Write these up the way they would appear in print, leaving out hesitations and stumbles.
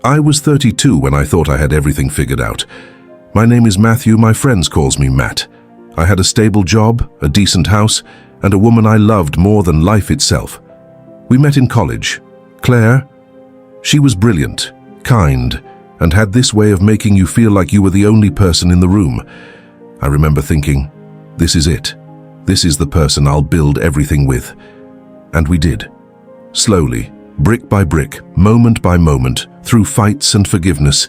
I was 32 when I thought I had everything figured out. My name is Matthew, my friends calls me Matt. I had a stable job, a decent house, and a woman I loved more than life itself. We met in college. Claire, she was brilliant, kind, and had this way of making you feel like you were the only person in the room. I remember thinking, this is it. This is the person I'll build everything with. And we did. Slowly, brick by brick, moment by moment, through fights and forgiveness,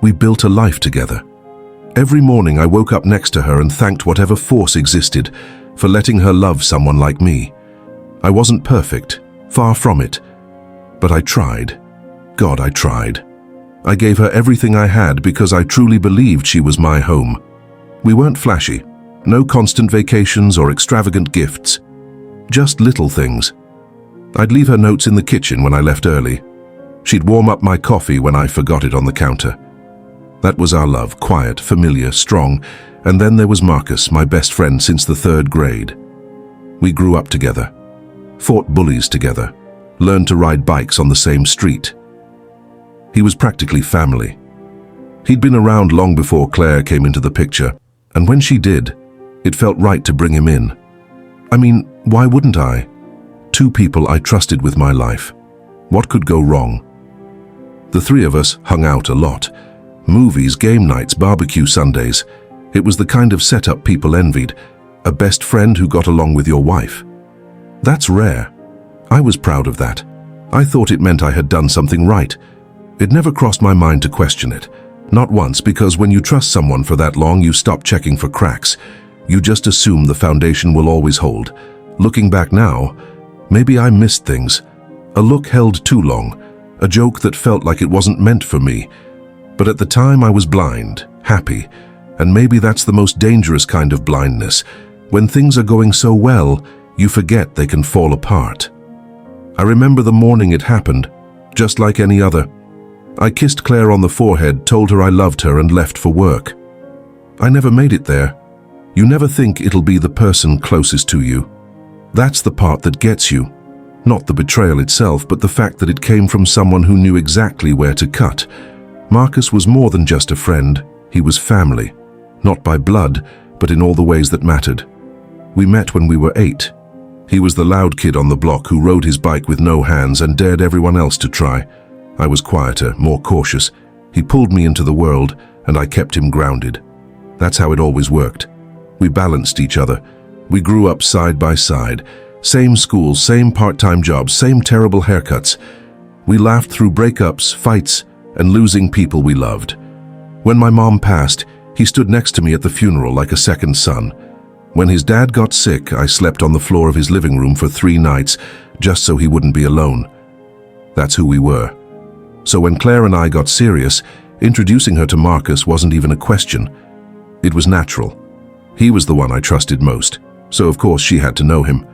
we built a life together. Every morning I woke up next to her and thanked whatever force existed for letting her love someone like me. I wasn't perfect, far from it, but I tried. God, I tried. I gave her everything I had because I truly believed she was my home. We weren't flashy, no constant vacations or extravagant gifts, just little things. I'd leave her notes in the kitchen when I left early. She'd warm up my coffee when I forgot it on the counter. That was our love, quiet, familiar, strong, and then there was Marcus, my best friend since the 3rd grade. We grew up together, fought bullies together, learned to ride bikes on the same street. He was practically family. He'd been around long before Claire came into the picture, and when she did, it felt right to bring him in. I mean, why wouldn't I? 2 people I trusted with my life. What could go wrong? The 3 of us hung out a lot. Movies, game nights, barbecue Sundays. It was the kind of setup people envied. A best friend who got along with your wife. That's rare. I was proud of that. I thought it meant I had done something right. It never crossed my mind to question it. Not once, because when you trust someone for that long, you stop checking for cracks. You just assume the foundation will always hold. Looking back now, maybe I missed things. A look held too long. A joke that felt like it wasn't meant for me. But at the time I was blind, happy, and maybe that's the most dangerous kind of blindness. When things are going so well, you forget they can fall apart. I remember the morning it happened, just like any other. I kissed Claire on the forehead, told her I loved her, and left for work. I never made it there. You never think it'll be the person closest to you. That's the part that gets you. Not the betrayal itself, but the fact that it came from someone who knew exactly where to cut. Marcus was more than just a friend. He was family. Not by blood, but in all the ways that mattered. We met when we were 8. He was the loud kid on the block who rode his bike with no hands and dared everyone else to try. I was quieter, more cautious. He pulled me into the world, and I kept him grounded. That's how it always worked. We balanced each other. We grew up side by side. Same schools, same part-time jobs, same terrible haircuts. We laughed through breakups, fights, and losing people we loved. When my mom passed, he stood next to me at the funeral like a second son. When his dad got sick, I slept on the floor of his living room for 3 nights, just so he wouldn't be alone. That's who we were. So when Claire and I got serious, introducing her to Marcus wasn't even a question. It was natural. He was the one I trusted most, so of course she had to know him.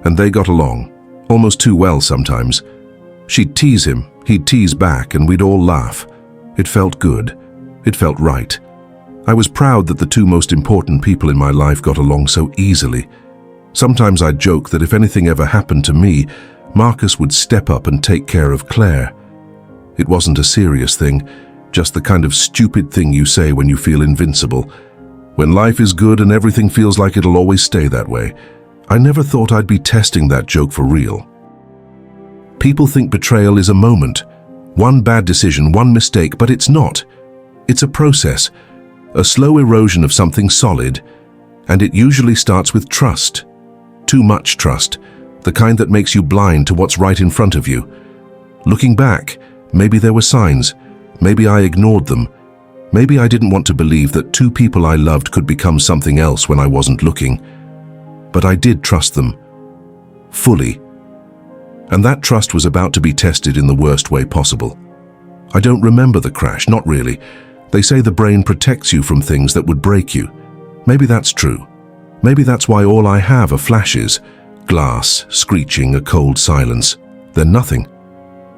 And they got along, almost too well sometimes. She'd tease him, he'd tease back, and we'd all laugh. It felt good. It felt right. I was proud that the 2 most important people in my life got along so easily. Sometimes I'd joke that if anything ever happened to me, Marcus would step up and take care of Claire. It wasn't a serious thing, just the kind of stupid thing you say when you feel invincible. When life is good and everything feels like it'll always stay that way. I never thought I'd be testing that joke for real. People think betrayal is a moment. One bad decision, one mistake, but it's not. It's a process. A slow erosion of something solid, and it usually starts with trust. Too much trust, the kind that makes you blind to what's right in front of you. Looking back, maybe there were signs, maybe I ignored them. Maybe I didn't want to believe that 2 people I loved could become something else when I wasn't looking. But I did trust them, fully. And that trust was about to be tested in the worst way possible. I don't remember the crash, not really. They say the brain protects you from things that would break you. Maybe that's true. Maybe that's why all I have are flashes. Glass, screeching, a cold silence. Then nothing.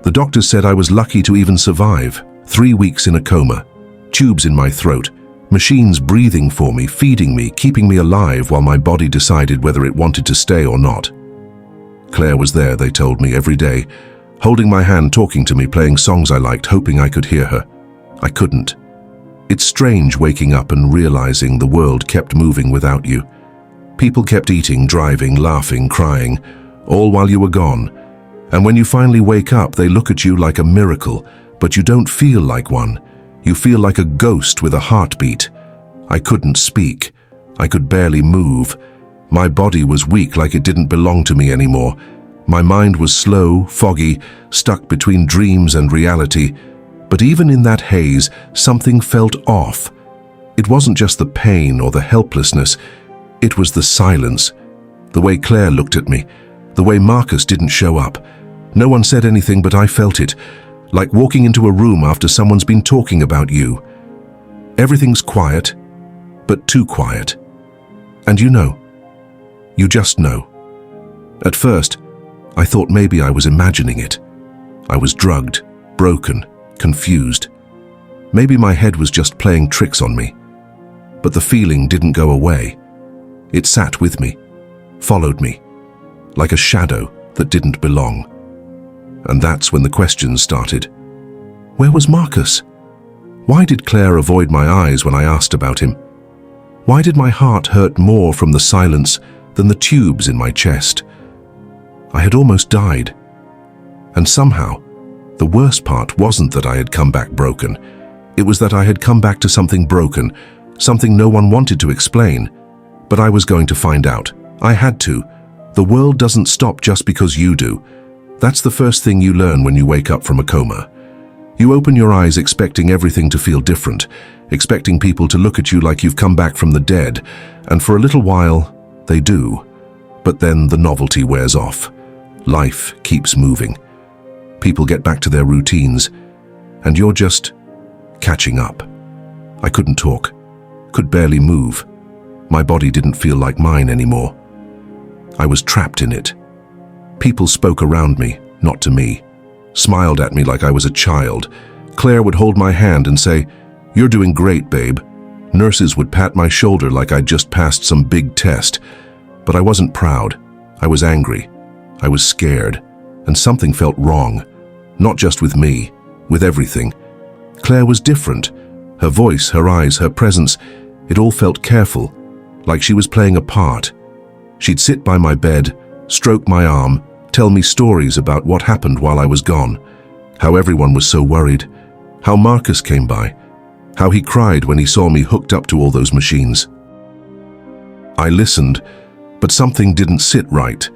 The doctors said I was lucky to even survive. 3 weeks in a coma. Tubes in my throat. Machines breathing for me, feeding me, keeping me alive while my body decided whether it wanted to stay or not. Claire was there, they told me, every day, holding my hand, talking to me, playing songs I liked, hoping I could hear her. I couldn't. It's strange waking up and realizing the world kept moving without you. People kept eating, driving, laughing, crying, all while you were gone. And when you finally wake up, they look at you like a miracle, but you don't feel like one. You feel like a ghost with a heartbeat. I couldn't speak. I could barely move. My body was weak, like it didn't belong to me anymore. My mind was slow, foggy, stuck between dreams and reality. But even in that haze, something felt off. It wasn't just the pain or the helplessness. It was the silence. The way Claire looked at me. The way Marcus didn't show up. No one said anything, but I felt it. Like walking into a room after someone's been talking about you. Everything's quiet, but too quiet. And you know. You just know. At first, I thought maybe I was imagining it. I was drugged, broken, confused. Maybe my head was just playing tricks on me. But the feeling didn't go away. It sat with me, followed me, like a shadow that didn't belong. And that's when the questions started. Where was Marcus? Why did Claire avoid my eyes when I asked about him? Why did my heart hurt more from the silence than the tubes in my chest? I had almost died. And somehow, the worst part wasn't that I had come back broken. It was that I had come back to something broken, something no one wanted to explain. But I was going to find out. I had to. The world doesn't stop just because you do. That's the first thing you learn when you wake up from a coma. You open your eyes expecting everything to feel different, expecting people to look at you like you've come back from the dead, and for a little while, they do. But then the novelty wears off. Life keeps moving. People get back to their routines, and you're just catching up. I couldn't talk, could barely move. My body didn't feel like mine anymore. I was trapped in it. People spoke around me, not to me, smiled at me like I was a child. Claire would hold my hand and say, "You're doing great, babe." Nurses would pat my shoulder like I'd just passed some big test. But I wasn't proud. I was angry. I was scared. And something felt wrong. Not just with me, with everything. Claire was different. Her voice, her eyes, her presence, it all felt careful, like she was playing a part. She'd sit by my bed, stroke my arm, tell me stories about what happened while I was gone, how everyone was so worried, how Marcus came by, how he cried when he saw me hooked up to all those machines. I listened, but something didn't sit right.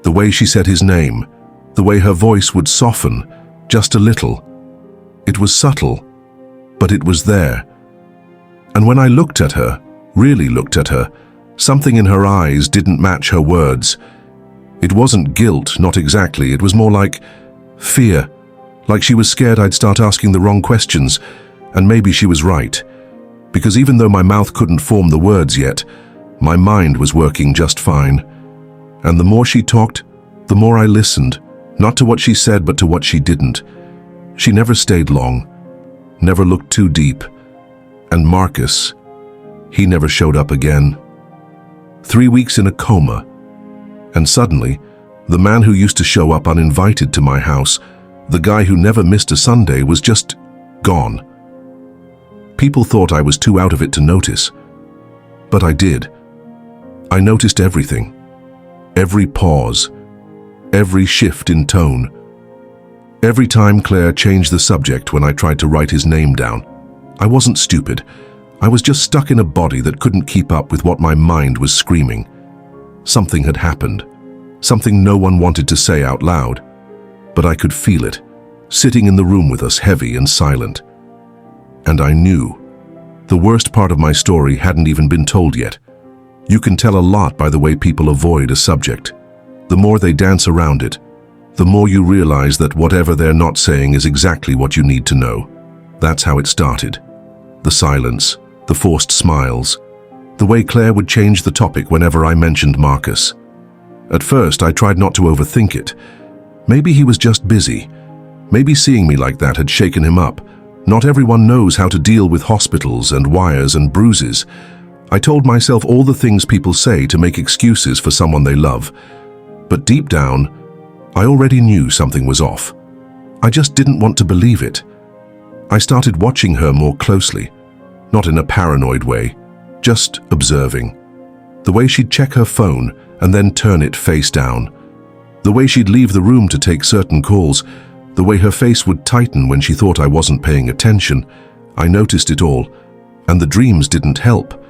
The way she said his name, the way her voice would soften, just a little. It was subtle, but it was there. And when I looked at her, really looked at her, something in her eyes didn't match her words. It wasn't guilt, not exactly. It was more like fear, like she was scared I'd start asking the wrong questions. And maybe she was right, because even though my mouth couldn't form the words yet, my mind was working just fine. And the more she talked, the more I listened, not to what she said, but to what she didn't. She never stayed long, never looked too deep. And Marcus, he never showed up again. 3 weeks in a coma. And suddenly, the man who used to show up uninvited to my house, the guy who never missed a Sunday, was just gone. People thought I was too out of it to notice. But I did. I noticed everything. Every pause. Every shift in tone. Every time Claire changed the subject when I tried to write his name down. I wasn't stupid. I was just stuck in a body that couldn't keep up with what my mind was screaming. Something had happened. Something no one wanted to say out loud. But I could feel it, sitting in the room with us, heavy and silent. And I knew. The worst part of my story hadn't even been told yet. You can tell a lot by the way people avoid a subject. The more they dance around it, the more you realize that whatever they're not saying is exactly what you need to know. That's how it started. The silence, the forced smiles, the way Claire would change the topic whenever I mentioned Marcus. At first, I tried not to overthink it. Maybe he was just busy. Maybe seeing me like that had shaken him up. Not everyone knows how to deal with hospitals and wires and bruises. I told myself all the things people say to make excuses for someone they love. But deep down, I already knew something was off. I just didn't want to believe it. I started watching her more closely, not in a paranoid way, just observing. The way she'd check her phone and then turn it face down. The way she'd leave the room to take certain calls. The way her face would tighten when she thought I wasn't paying attention. I noticed it all, and the dreams didn't help.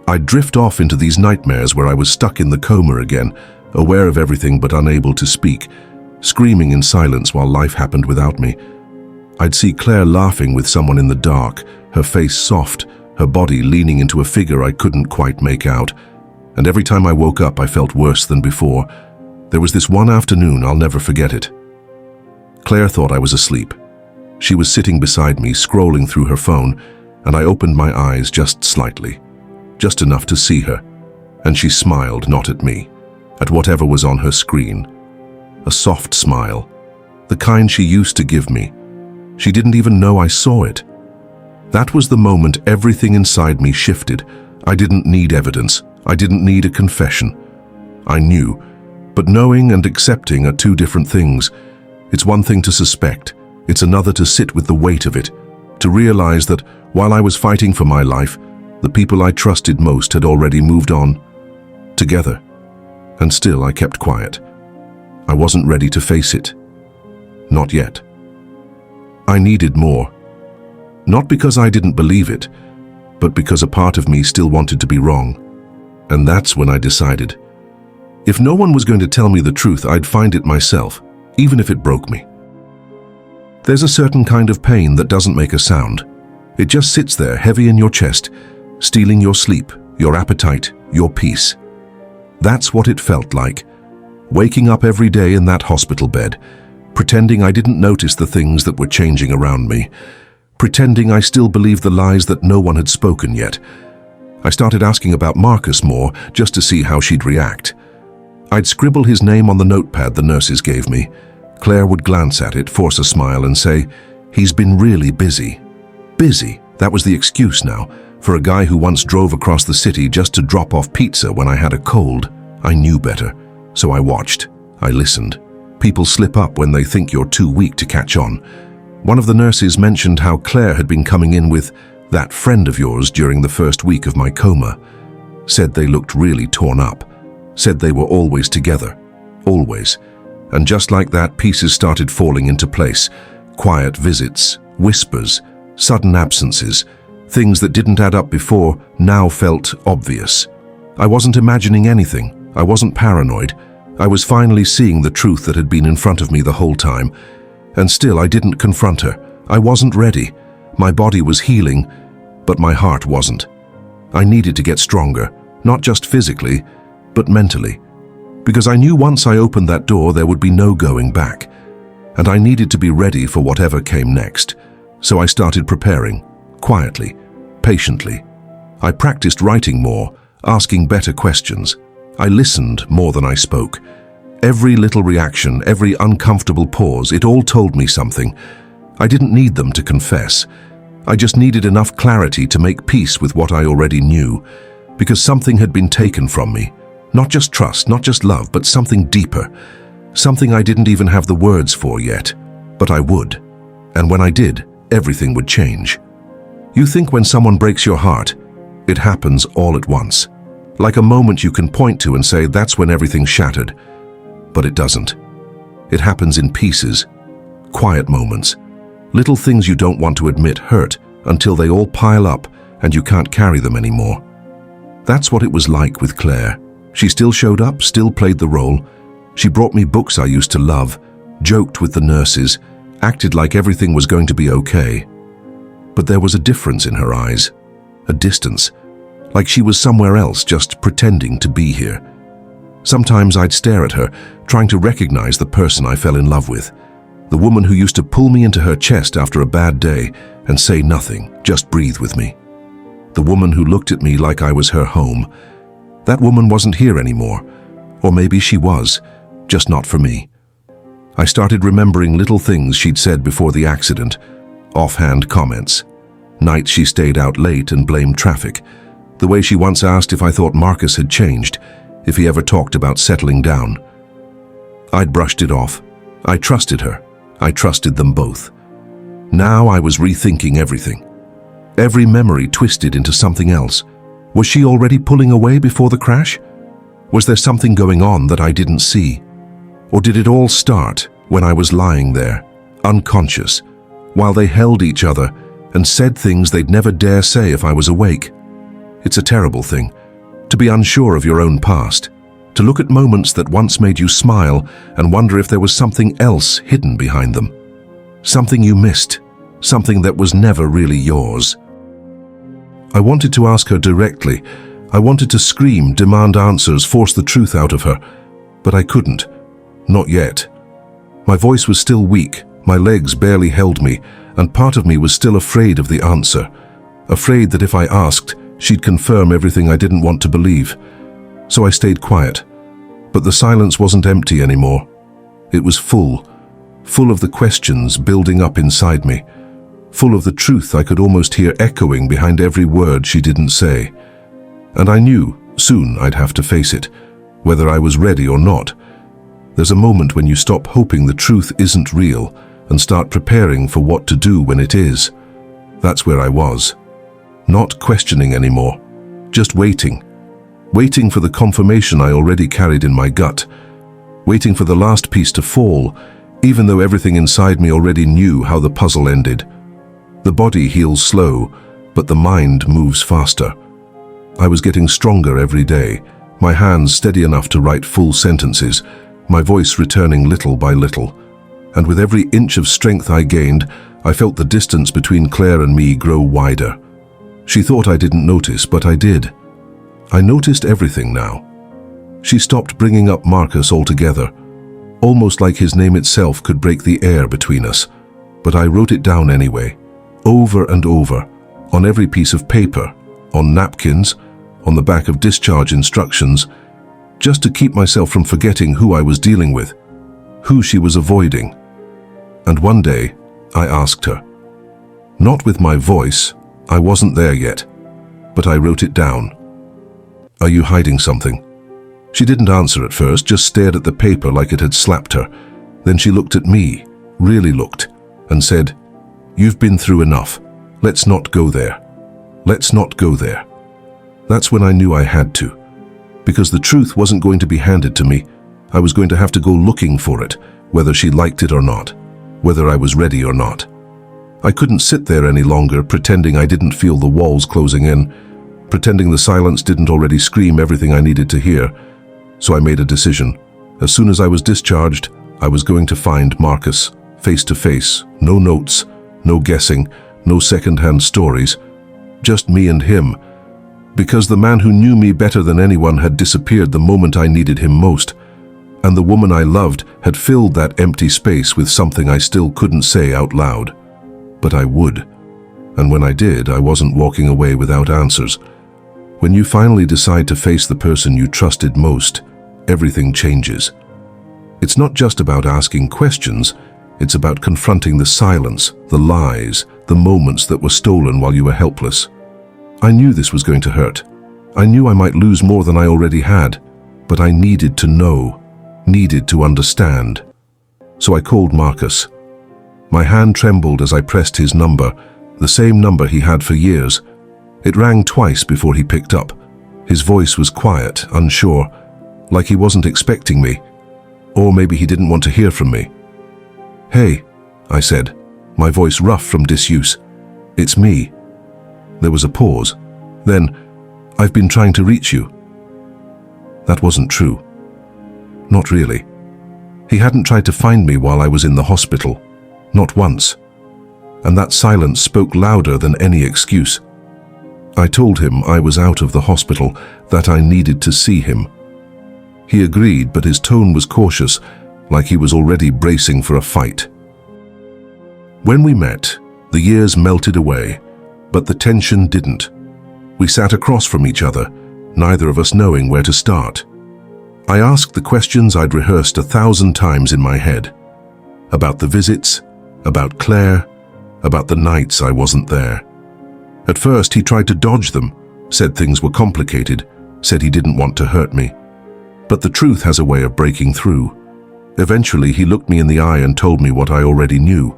I'd drift off into these nightmares where I was stuck in the coma again, aware of everything but unable to speak, screaming in silence while life happened without me. I'd see Claire laughing with someone in the dark, her face soft, her body leaning into a figure I couldn't quite make out. And every time I woke up, I felt worse than before. There was this one afternoon, I'll never forget it. Claire thought I was asleep. She was sitting beside me, scrolling through her phone, and I opened my eyes just slightly, just enough to see her, and she smiled, not at me, at whatever was on her screen. A soft smile, the kind she used to give me. She didn't even know I saw it. That was the moment everything inside me shifted. I didn't need evidence. I didn't need a confession. I knew, but knowing and accepting are two different things. It's one thing to suspect. It's another to sit with the weight of it, to realize that while I was fighting for my life, the people I trusted most had already moved on, together. And still I kept quiet. I wasn't ready to face it. Not yet. I needed more. Not because I didn't believe it, but because a part of me still wanted to be wrong. And that's when I decided. If no one was going to tell me the truth, I'd find it myself, even if it broke me. There's a certain kind of pain that doesn't make a sound. It just sits there, heavy in your chest, stealing your sleep, your appetite, your peace. That's what it felt like, waking up every day in that hospital bed, pretending I didn't notice the things that were changing around me, pretending I still believed the lies that no one had spoken yet. I started asking about Marcus more, just to see how she'd react. I'd scribble his name on the notepad the nurses gave me. Claire would glance at it, force a smile, and say, "He's been really busy." Busy, that was the excuse now, for a guy who once drove across the city just to drop off pizza when I had a cold. I knew better, so I watched. I listened. People slip up when they think you're too weak to catch on. One of the nurses mentioned how Claire had been coming in with that friend of yours during the first week of my coma. Said they looked really torn up. Said they were always together. Always. And just like that, pieces started falling into place. Quiet visits, whispers, sudden absences. Things that didn't add up before now felt obvious. I wasn't imagining anything. I wasn't paranoid. I was finally seeing the truth that had been in front of me the whole time. And still I didn't confront her. I wasn't ready. My body was healing, but my heart wasn't. I needed to get stronger, not just physically, but mentally. Because I knew once I opened that door, there would be no going back. And I needed to be ready for whatever came next. So I started preparing, quietly, patiently. I practiced writing more, asking better questions. I listened more than I spoke. Every little reaction, every uncomfortable pause, it all told me something. I didn't need them to confess. I just needed enough clarity to make peace with what I already knew, because something had been taken from me. Not just trust, not just love, but something deeper. Something I didn't even have the words for yet, but I would. And when I did, everything would change. You think when someone breaks your heart, it happens all at once. Like a moment you can point to and say, that's when everything shattered. But it doesn't. It happens in pieces, quiet moments. Little things you don't want to admit hurt until they all pile up and you can't carry them anymore. That's what it was like with Claire. She still showed up, still played the role. She brought me books I used to love, joked with the nurses, acted like everything was going to be okay. But there was a difference in her eyes, a distance, like she was somewhere else just pretending to be here. Sometimes I'd stare at her, trying to recognize the person I fell in love with. The woman who used to pull me into her chest after a bad day and say nothing, just breathe with me. The woman who looked at me like I was her home. That woman wasn't here anymore. Or maybe she was, just not for me. I started remembering little things she'd said before the accident, offhand comments. Nights she stayed out late and blamed traffic. The way she once asked if I thought Marcus had changed, if he ever talked about settling down. I'd brushed it off. I trusted her. I trusted them both. Now I was rethinking everything. Every memory twisted into something else. Was she already pulling away before the crash? Was there something going on that I didn't see? Or did it all start when I was lying there, unconscious, while they held each other and said things they'd never dare say if I was awake? It's a terrible thing, to be unsure of your own past, to look at moments that once made you smile and wonder if there was something else hidden behind them. Something you missed, something that was never really yours. I wanted to ask her directly. I wanted to scream, demand answers, force the truth out of her, but I couldn't. Not yet. My voice was still weak, my legs barely held me, and part of me was still afraid of the answer, afraid that if I asked, she'd confirm everything I didn't want to believe. So I stayed quiet. But the silence wasn't empty anymore. It was full of the questions building up inside me, full of the truth I could almost hear echoing behind every word she didn't say. And I knew soon I'd have to face it, whether I was ready or not. There's a moment when you stop hoping the truth isn't real and start preparing for what to do when it is. That's where I was. Not questioning anymore, just waiting. Waiting for the confirmation I already carried in my gut. Waiting for the last piece to fall, even though everything inside me already knew how the puzzle ended. The body heals slow, but the mind moves faster. I was getting stronger every day, my hands steady enough to write full sentences, my voice returning little by little. And with every inch of strength I gained, I felt the distance between Claire and me grow wider. She thought I didn't notice, but I did. I noticed everything now. She stopped bringing up Marcus altogether, almost like his name itself could break the air between us. But I wrote it down anyway, over and over, on every piece of paper, on napkins, on the back of discharge instructions, just to keep myself from forgetting who I was dealing with, who she was avoiding. And one day, I asked her. Not with my voice, I wasn't there yet, but I wrote it down. "Are you hiding something?" She didn't answer at first, just stared at the paper like it had slapped her. Then she looked at me, really looked, and said, "You've been through enough. Let's not go there. Let's not go there." That's when I knew I had to, because the truth wasn't going to be handed to me. I was going to have to go looking for it, whether she liked it or not, whether I was ready or not. I couldn't sit there any longer pretending I didn't feel the walls closing in, pretending the silence didn't already scream everything I needed to hear. So I made a decision. As soon as I was discharged, I was going to find Marcus, face to face, no notes, no guessing, no second-hand stories, just me and him. Because the man who knew me better than anyone had disappeared the moment I needed him most, and the woman I loved had filled that empty space with something I still couldn't say out loud. But I would. And when I did, I wasn't walking away without answers. When you finally decide to face the person you trusted most, everything changes. It's not just about asking questions, it's about confronting the silence, the lies, the moments that were stolen while you were helpless. I knew this was going to hurt. I knew I might lose more than I already had, but I needed to know, needed to understand. So I called Marcus. My hand trembled as I pressed his number, the same number he had for years. It rang twice before he picked up. His voice was quiet, unsure, like he wasn't expecting me. Or maybe he didn't want to hear from me. "Hey," I said, my voice rough from disuse. "It's me." There was a pause. Then, "I've been trying to reach you." That wasn't true. Not really. He hadn't tried to find me while I was in the hospital. Not once. And that silence spoke louder than any excuse. I told him I was out of the hospital, that I needed to see him. He agreed, but his tone was cautious, like he was already bracing for a fight. When we met, the years melted away, but the tension didn't. We sat across from each other, neither of us knowing where to start. I asked the questions I'd rehearsed 1,000 times in my head. About the visits, about Claire, about the nights I wasn't there. At first he tried to dodge them, said things were complicated, said he didn't want to hurt me. But the truth has a way of breaking through. Eventually, he looked me in the eye and told me what I already knew.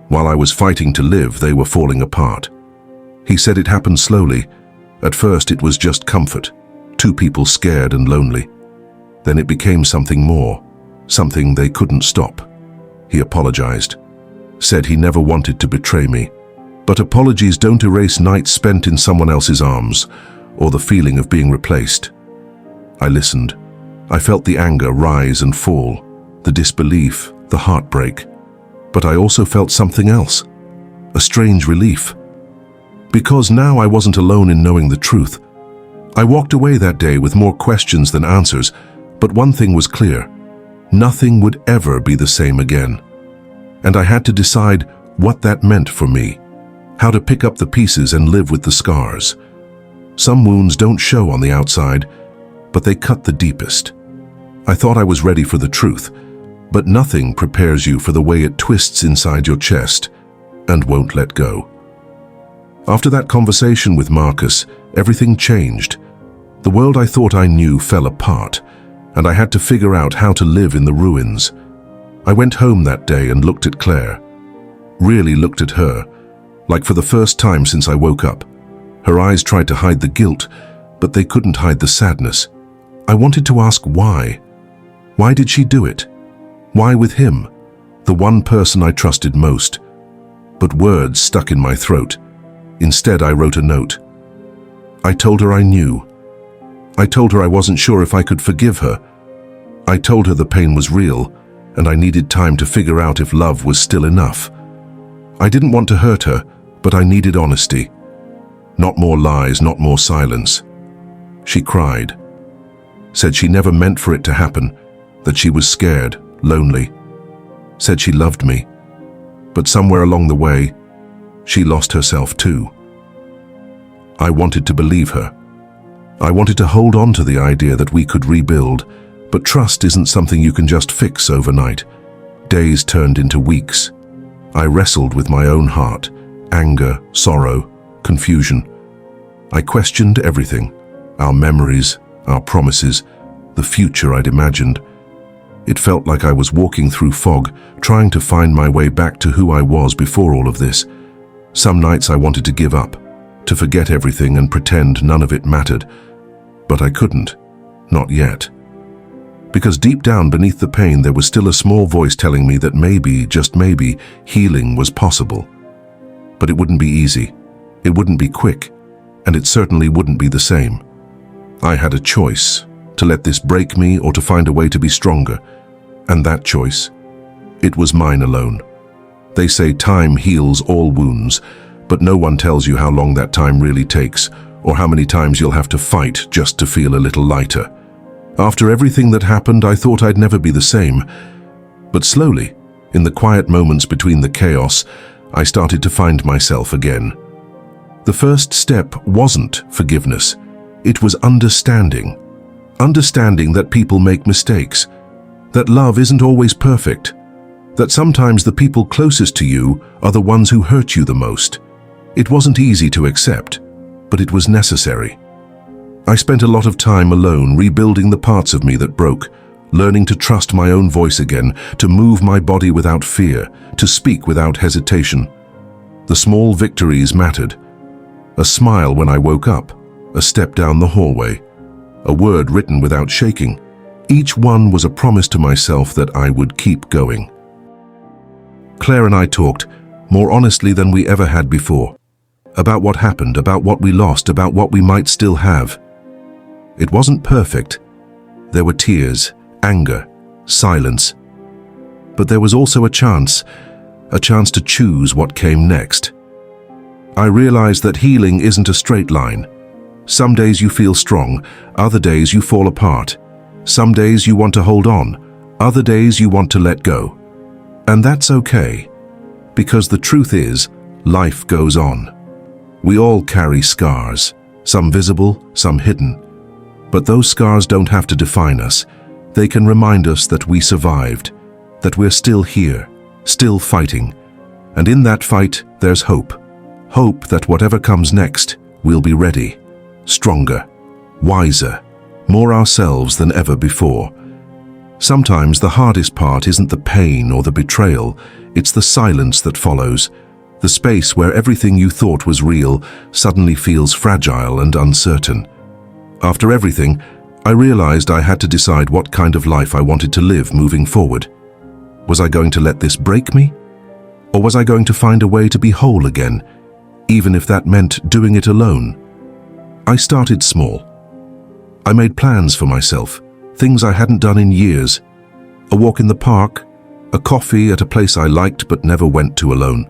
While I was fighting to live, they were falling apart. He said it happened slowly. At first, it was just comfort, two people scared and lonely. Then it became something more, something they couldn't stop. He apologized, said he never wanted to betray me. But apologies don't erase nights spent in someone else's arms, or the feeling of being replaced. I listened. I felt the anger rise and fall, the disbelief, the heartbreak. But I also felt something else, a strange relief. Because now I wasn't alone in knowing the truth. I walked away that day with more questions than answers, but one thing was clear. Nothing would ever be the same again. And I had to decide what that meant for me, how to pick up the pieces and live with the scars. Some wounds don't show on the outside, but they cut the deepest. I thought I was ready for the truth, but nothing prepares you for the way it twists inside your chest and won't let go. After that conversation with Marcus, everything changed. The world I thought I knew fell apart, and I had to figure out how to live in the ruins. I went home that day and looked at Claire. Really looked at her, like for the first time since I woke up. Her eyes tried to hide the guilt, but they couldn't hide the sadness. I wanted to ask why. Why did she do it? Why with him, the one person I trusted most? But words stuck in my throat. Instead, I wrote a note. I told her I knew. I told her I wasn't sure if I could forgive her. I told her the pain was real, and I needed time to figure out if love was still enough. I didn't want to hurt her, but I needed honesty. Not more lies, not more silence. She cried. Said she never meant for it to happen, that she was scared, lonely. Said she loved me. But somewhere along the way, she lost herself too. I wanted to believe her. I wanted to hold on to the idea that we could rebuild, but trust isn't something you can just fix overnight. Days turned into weeks. I wrestled with my own heart, anger, sorrow, confusion. I questioned everything, our memories, our promises, the future I'd imagined. It felt like I was walking through fog, trying to find my way back to who I was before all of this. Some nights I wanted to give up, to forget everything and pretend none of it mattered. But I couldn't, not yet. Because deep down beneath the pain there was still a small voice telling me that maybe, just maybe, healing was possible. But it wouldn't be easy, it wouldn't be quick, and it certainly wouldn't be the same. I had a choice, to let this break me or to find a way to be stronger. And that choice, it was mine alone. They say time heals all wounds, but no one tells you how long that time really takes, or how many times you'll have to fight just to feel a little lighter. After everything that happened, I thought I'd never be the same. But slowly, in the quiet moments between the chaos, I started to find myself again. The first step wasn't forgiveness. It was understanding. Understanding that people make mistakes, that love isn't always perfect, that sometimes the people closest to you are the ones who hurt you the most. It wasn't easy to accept, but it was necessary. I spent a lot of time alone rebuilding the parts of me that broke, learning to trust my own voice again, to move my body without fear, to speak without hesitation. The small victories mattered. A smile when I woke up, a step down the hallway, a word written without shaking. Each one was a promise to myself that I would keep going. Claire and I talked, more honestly than we ever had before, about what happened, about what we lost, about what we might still have. It wasn't perfect. There were tears, anger, silence. But there was also a chance to choose what came next. I realized that healing isn't a straight line. Some days you feel strong, other days you fall apart. Some days you want to hold on, other days you want to let go. And that's okay, because the truth is, life goes on. We all carry scars, some visible, some hidden. But those scars don't have to define us. They can remind us that we survived, that we're still here, still fighting. And in that fight, there's hope. Hope that whatever comes next, we'll be ready, stronger, wiser, more ourselves than ever before. Sometimes the hardest part isn't the pain or the betrayal, it's the silence that follows, the space where everything you thought was real suddenly feels fragile and uncertain. After everything, I realized I had to decide what kind of life I wanted to live moving forward. Was I going to let this break me? Or was I going to find a way to be whole again, even if that meant doing it alone? I started small. I made plans for myself, things I hadn't done in years. A walk in the park, a coffee at a place I liked but never went to alone,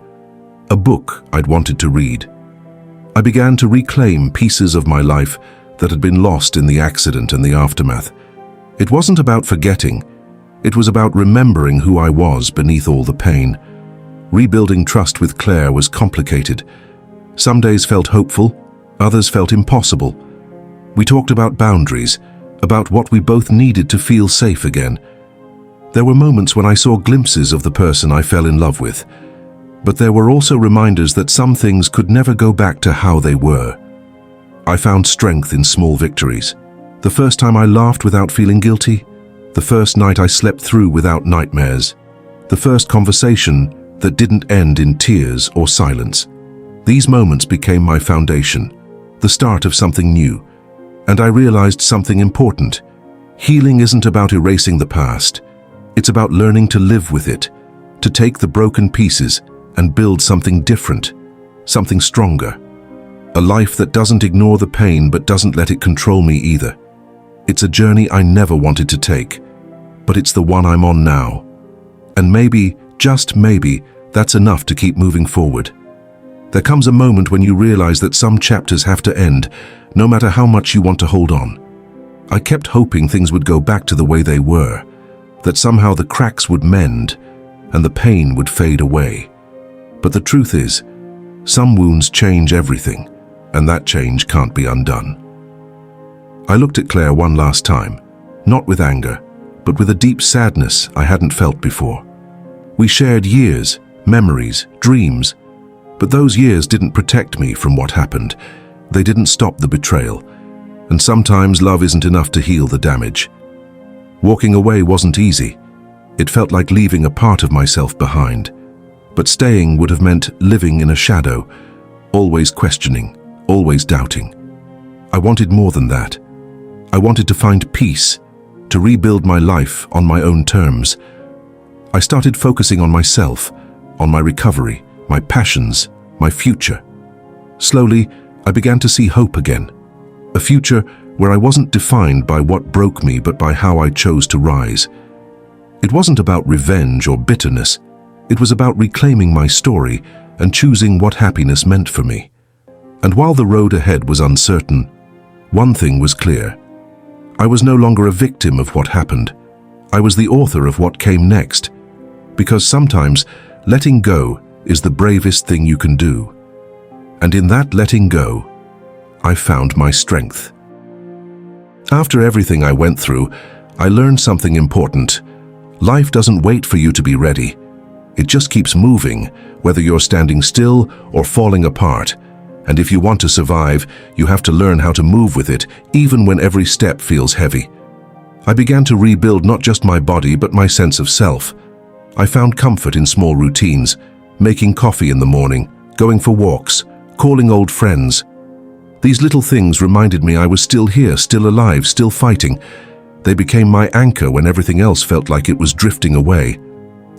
a book I'd wanted to read. I began to reclaim pieces of my life that had been lost in the accident and the aftermath. It wasn't about forgetting, it was about remembering who I was beneath all the pain. Rebuilding trust with Claire was complicated. Some days felt hopeful, others felt impossible. We talked about boundaries, about what we both needed to feel safe again. There were moments when I saw glimpses of the person I fell in love with, but there were also reminders that some things could never go back to how they were. I found strength in small victories. The first time I laughed without feeling guilty, the first night I slept through without nightmares, the first conversation that didn't end in tears or silence. These moments became my foundation, the start of something new, and I realized something important. Healing isn't about erasing the past. It's about learning to live with it, to take the broken pieces and build something different, something stronger. A life that doesn't ignore the pain but doesn't let it control me either. It's a journey I never wanted to take, but it's the one I'm on now. And maybe, just maybe, that's enough to keep moving forward. There comes a moment when you realize that some chapters have to end, no matter how much you want to hold on. I kept hoping things would go back to the way they were, that somehow the cracks would mend and the pain would fade away. But the truth is, some wounds change everything, and that change can't be undone. I looked at Claire one last time, not with anger, but with a deep sadness I hadn't felt before. We shared years, memories, dreams, but those years didn't protect me from what happened. They didn't stop the betrayal, and sometimes love isn't enough to heal the damage. Walking away wasn't easy. It felt like leaving a part of myself behind, but staying would have meant living in a shadow, always questioning, always doubting. I wanted more than that. I wanted to find peace, to rebuild my life on my own terms. I started focusing on myself, on my recovery, my passions, my future. Slowly, I began to see hope again. A future where I wasn't defined by what broke me but by how I chose to rise. It wasn't about revenge or bitterness. It was about reclaiming my story and choosing what happiness meant for me. And while the road ahead was uncertain, one thing was clear. I was no longer a victim of what happened. I was the author of what came next. Because sometimes letting go is the bravest thing you can do. And in that letting go, I found my strength. After everything I went through, I learned something important. Life doesn't wait for you to be ready. It just keeps moving, whether you're standing still or falling apart. And if you want to survive, you have to learn how to move with it, even when every step feels heavy. I began to rebuild not just my body, but my sense of self. I found comfort in small routines, making coffee in the morning, going for walks, calling old friends. These little things reminded me I was still here, still alive, still fighting. They became my anchor when everything else felt like it was drifting away.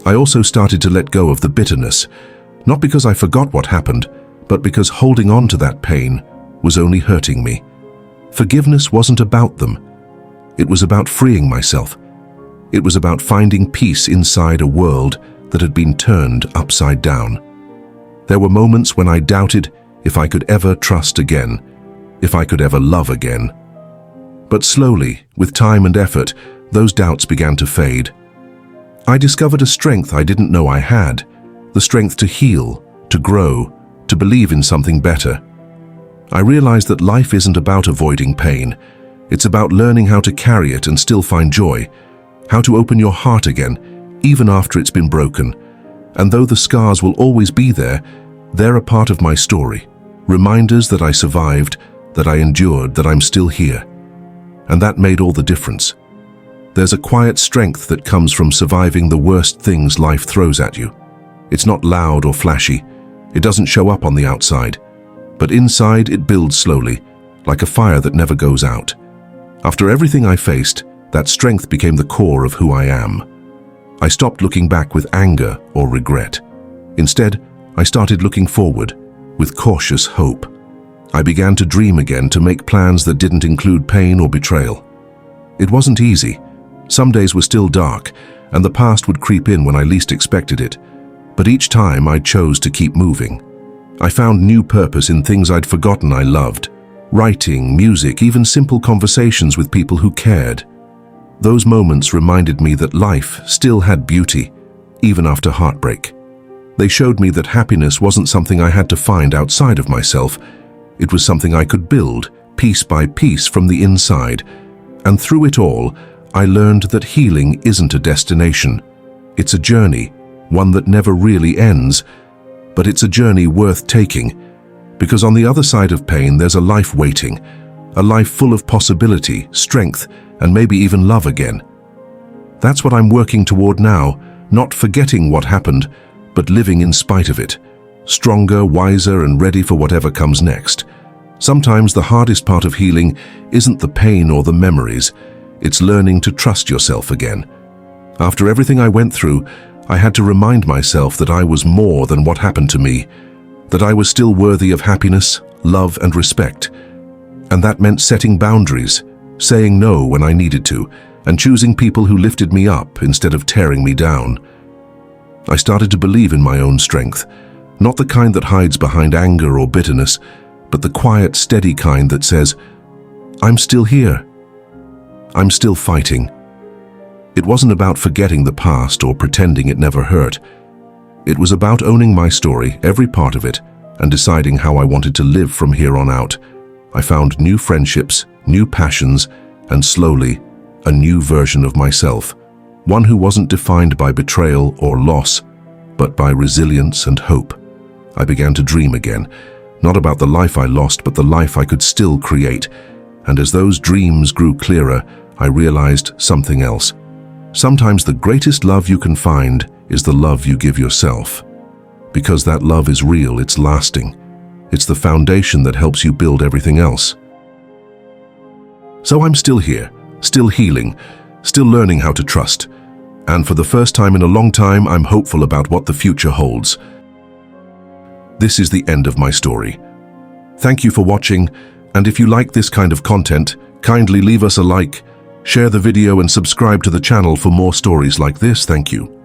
I also started to let go of the bitterness, not because I forgot what happened, but because holding on to that pain was only hurting me. Forgiveness wasn't about them. It was about freeing myself. It was about finding peace inside a world that had been turned upside down. There were moments when I doubted if I could ever trust again, if I could ever love again. But slowly, with time and effort, those doubts began to fade. I discovered a strength I didn't know I had, the strength to heal, to grow, to believe in something better. I realized that life isn't about avoiding pain. It's about learning how to carry it and still find joy, how to open your heart again, even after it's been broken. And though the scars will always be there, they're a part of my story, reminders that I survived, that I endured, that I'm still here. And that made all the difference. There's a quiet strength that comes from surviving the worst things life throws at you. It's not loud or flashy. It doesn't show up on the outside. But inside, it builds slowly, like a fire that never goes out. After everything I faced, that strength became the core of who I am. I stopped looking back with anger or regret. Instead, I started looking forward, with cautious hope. I began to dream again, to make plans that didn't include pain or betrayal. It wasn't easy. Some days were still dark, and the past would creep in when I least expected it. But each time I chose to keep moving. I found new purpose in things I'd forgotten I loved. Writing, music, even simple conversations with people who cared. Those moments reminded me that life still had beauty, even after heartbreak. They showed me that happiness wasn't something I had to find outside of myself. It was something I could build, piece by piece, from the inside. And through it all, I learned that healing isn't a destination. It's a journey, one that never really ends. But it's a journey worth taking, because on the other side of pain there's a life waiting, a life full of possibility, strength, and maybe even love again. That's what I'm working toward now, not forgetting what happened, but living in spite of it, stronger, wiser, and ready for whatever comes next. Sometimes the hardest part of healing isn't the pain or the memories, it's learning to trust yourself again. After everything I went through, I had to remind myself that I was more than what happened to me, that I was still worthy of happiness, love, and respect. And that meant setting boundaries, saying no when I needed to, and choosing people who lifted me up instead of tearing me down. I started to believe in my own strength, not the kind that hides behind anger or bitterness, but the quiet, steady kind that says, I'm still here. I'm still fighting. It wasn't about forgetting the past or pretending it never hurt. It was about owning my story, every part of it, and deciding how I wanted to live from here on out. I found new friendships, new passions, and slowly, a new version of myself. One who wasn't defined by betrayal or loss, but by resilience and hope. I began to dream again, not about the life I lost, but the life I could still create. And as those dreams grew clearer, I realized something else. Sometimes the greatest love you can find is the love you give yourself. Because that love is real, it's lasting. It's the foundation that helps you build everything else. So I'm still here, still healing, still learning how to trust. And for the first time in a long time, I'm hopeful about what the future holds. This is the end of my story. Thank you for watching, and if you like this kind of content, kindly leave us a like, share the video and subscribe to the channel for more stories like this. Thank you.